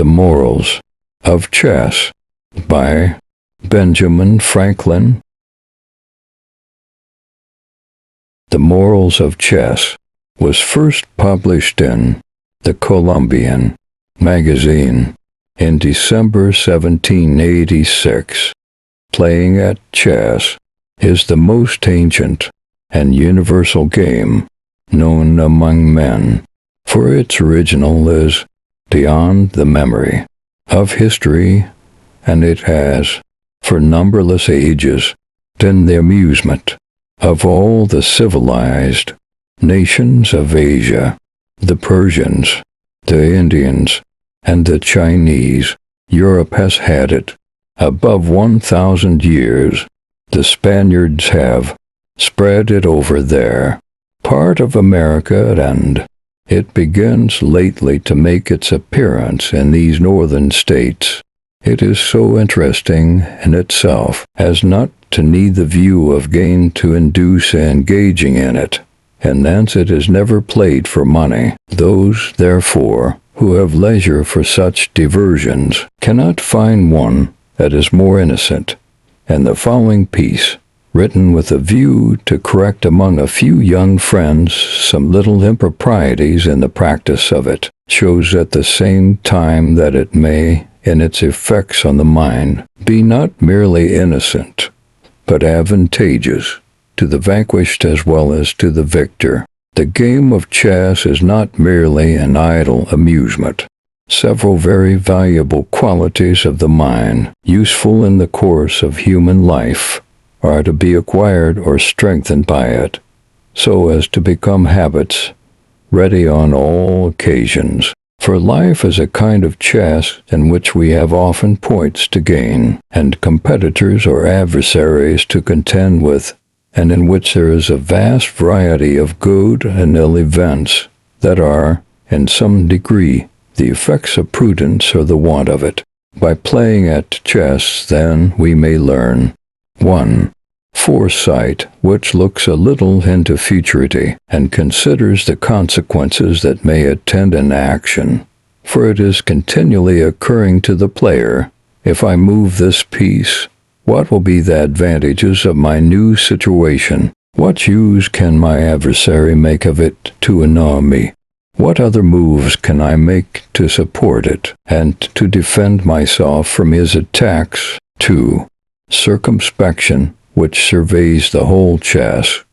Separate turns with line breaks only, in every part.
The Morals of Chess by Benjamin Franklin. The Morals of Chess was first published in the Columbian magazine in December 1786. Playing at chess is the most ancient and universal game known among men, for its original is beyond the memory of history, and it has, for numberless ages, been the amusement of all the civilized nations of Asia. The Persians, the Indians, and the Chinese. Europe has had it above 1,000 years. The Spaniards have spread it over their part of America, and it begins lately to make its appearance in these northern states. It is so interesting in itself as not to need the view of gain to induce engaging in it, and thence it is never played for money. Those, therefore, who have leisure for such diversions cannot find one that is more innocent, and the following piece, written with a view to correct among a few young friends some little improprieties in the practice of it, shows at the same time that it may, in its effects on the mind, be not merely innocent, but advantageous to the vanquished as well as to the victor. The game of chess is not merely an idle amusement. Several very valuable qualities of the mind, useful in the course of human life, are to be acquired or strengthened by it, so as to become habits, ready on all occasions. For life is a kind of chess in which we have often points to gain, and competitors or adversaries to contend with, and in which there is a vast variety of good and ill events that are, in some degree, the effects of prudence or the want of it. By playing at chess, then, we may learn 1. Foresight, which looks a little into futurity, and considers the consequences that may attend an action, for it is continually occurring to the player, if I move this piece, what will be the advantages of my new situation? What use can my adversary make of it to annoy me? What other moves can I make to support it, and to defend myself from his attacks? 2. Circumspection, which surveys the whole chess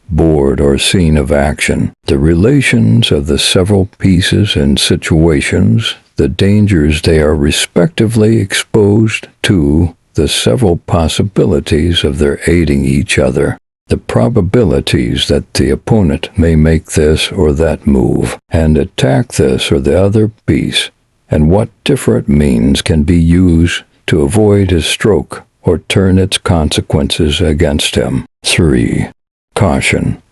board or scene of action, the relations of the several pieces and situations, the dangers they are respectively exposed to, the several possibilities of their aiding each other, the probabilities that the opponent may make this or that move, and attack this or the other piece, and what different means can be used to avoid his stroke or turn its consequences against him. 3. Caution,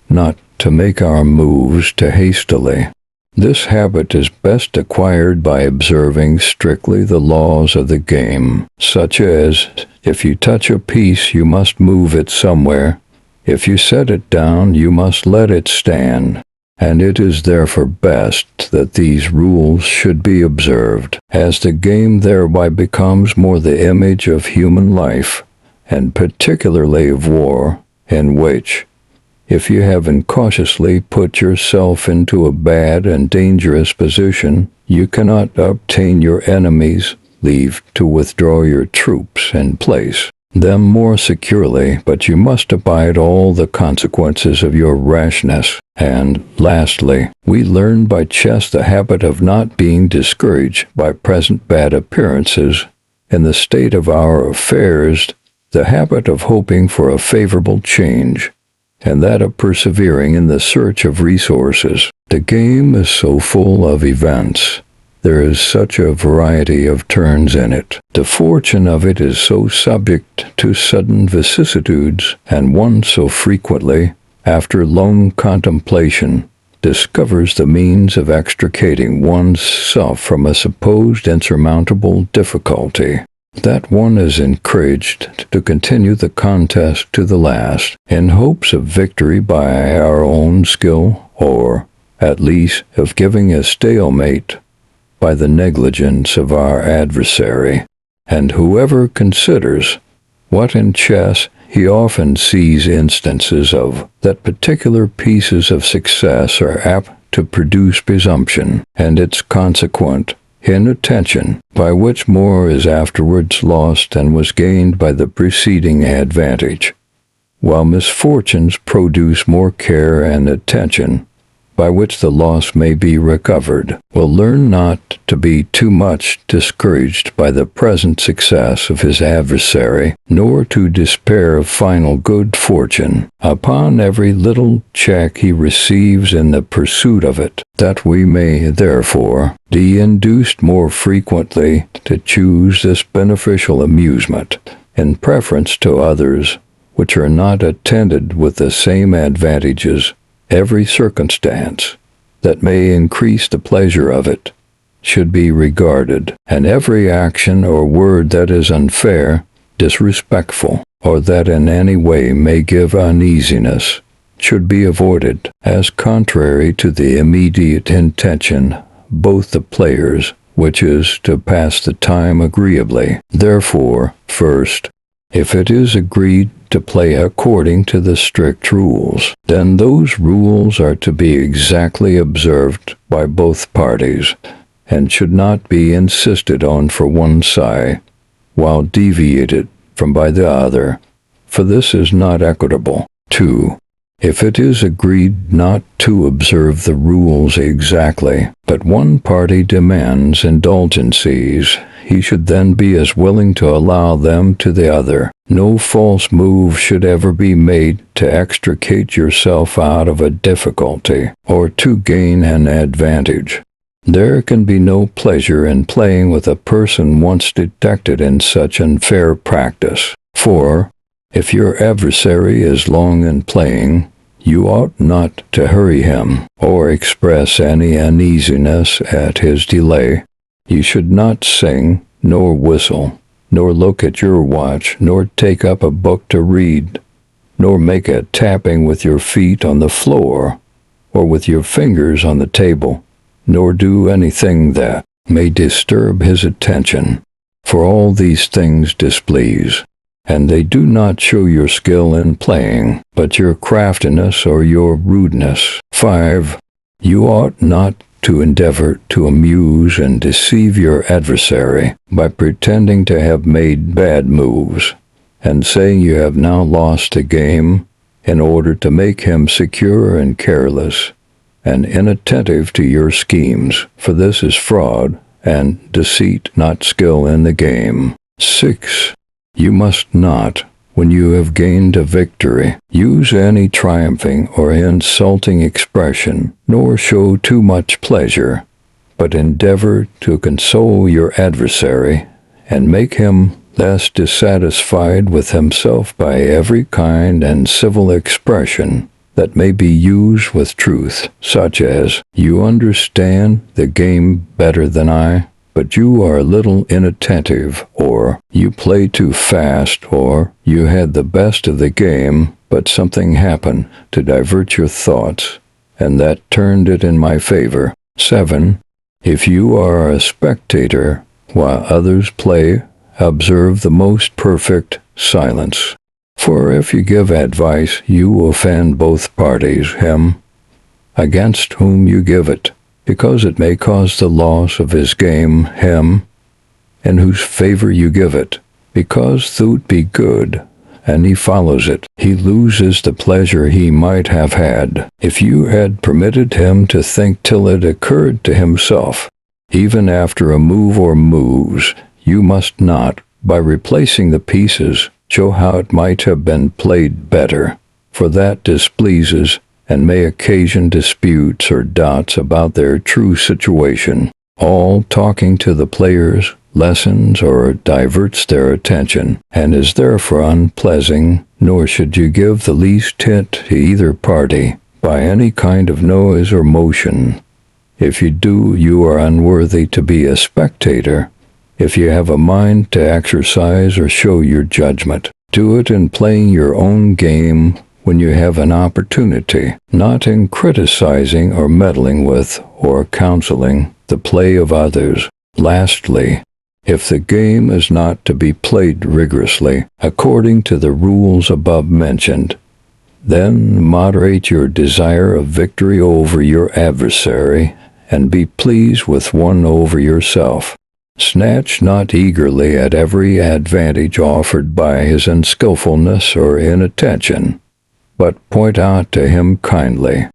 not to make our moves too hastily. This habit is best acquired by observing strictly the laws of the game, such as, if you touch a piece, you must move it somewhere. If you set it down, you must let it stand. And it is therefore best that these rules should be observed, as the game thereby becomes more the image of human life, and particularly of war, in which, if you have incautiously put yourself into a bad and dangerous position, you cannot obtain your enemies' leave to withdraw your troops and place them more securely, but you must abide all the consequences of your rashness. And, lastly, we learn by chess the habit of not being discouraged by present bad appearances in the state of our affairs, the habit of hoping for a favorable change, and that of persevering in the search of resources. The game is so full of events. There is such a variety of turns in it. The fortune of it is so subject to sudden vicissitudes, and one so frequently, after long contemplation, discovers the means of extricating one's self from a supposed insurmountable difficulty, that one is encouraged to continue the contest to the last, in hopes of victory by our own skill, or, at least, of giving a stalemate by the negligence of our adversary, and whoever considers what in chess he often sees instances of, that particular pieces of success are apt to produce presumption, and its consequent inattention, by which more is afterwards lost than was gained by the preceding advantage, while misfortunes produce more care and attention, by which the loss may be recovered, will learn not to be too much discouraged by the present success of his adversary, nor to despair of final good fortune upon every little check he receives in the pursuit of it, that we may, therefore, be induced more frequently to choose this beneficial amusement, in preference to others which are not attended with the same advantages. Every circumstance that may increase the pleasure of it should be regarded, and every action or word that is unfair, disrespectful, or that in any way may give uneasiness should be avoided, as contrary to the immediate intention both the players, which is to pass the time agreeably. Therefore, first, if it is agreed to play according to the strict rules, then those rules are to be exactly observed by both parties, and should not be insisted on for one side, while deviated from by the other, for this is not equitable. 2. If it is agreed not to observe the rules exactly, but one party demands indulgencies, he should then be as willing to allow them to the other. No false move should ever be made to extricate yourself out of a difficulty, or to gain an advantage. There can be no pleasure in playing with a person once detected in such unfair practice. For, if your adversary is long in playing, you ought not to hurry him, or express any uneasiness at his delay. You should not sing, nor whistle, nor look at your watch, nor take up a book to read, nor make a tapping with your feet on the floor, or with your fingers on the table, nor do anything that may disturb his attention, for all these things displease, and they do not show your skill in playing, but your craftiness or your rudeness. 5. You ought not to endeavor to amuse and deceive your adversary by pretending to have made bad moves, and saying you have now lost the game, in order to make him secure and careless, and inattentive to your schemes, for this is fraud and deceit, not skill in the game. 6. You must not, when you have gained a victory, use any triumphing or insulting expression, nor show too much pleasure, but endeavor to console your adversary, and make him less dissatisfied with himself by every kind and civil expression that may be used with truth, such as, "You understand the game better than I, but you are a little inattentive," or "You play too fast," or "You had the best of the game, but something happened to divert your thoughts, and that turned it in my favor." 7. If you are a spectator while others play, observe the most perfect silence. For if you give advice, you offend both parties, him against whom you give it, because it may cause the loss of his game, him in whose favor you give it, because though it be good, and he follows it, he loses the pleasure he might have had, if you had permitted him to think till it occurred to himself. Even after a move or moves, you must not, by replacing the pieces, show how it might have been played better, for that displeases and may occasion disputes or doubts about their true situation. All talking to the players lessens or diverts their attention, and is therefore unpleasant, nor should you give the least hint to either party by any kind of noise or motion. If you do, you are unworthy to be a spectator. If you have a mind to exercise or show your judgment, do it in playing your own game when you have an opportunity, not in criticizing or meddling with or counseling the play of others. Lastly, if the game is not to be played rigorously according to the rules above mentioned, then moderate your desire of victory over your adversary and be pleased with one over yourself. Snatch not eagerly at every advantage offered by his unskillfulness or inattention, but point out to him kindly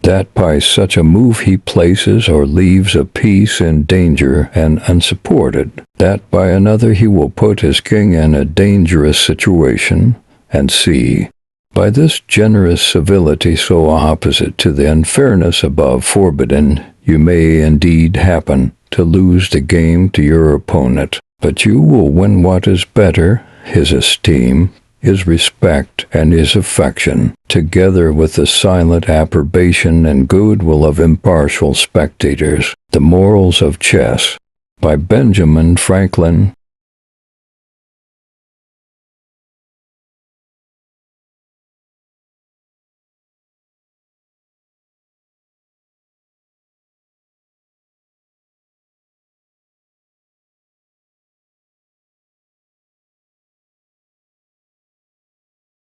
that by such a move he places or leaves a piece in danger and unsupported, that by another he will put his king in a dangerous situation, and see, by this generous civility so opposite to the unfairness above forbidden, you may indeed happen to lose the game to your opponent, but you will win what is better, his esteem, his respect, and his affection, together with the silent approbation and goodwill of impartial spectators. The Morals of Chess, by Benjamin Franklin,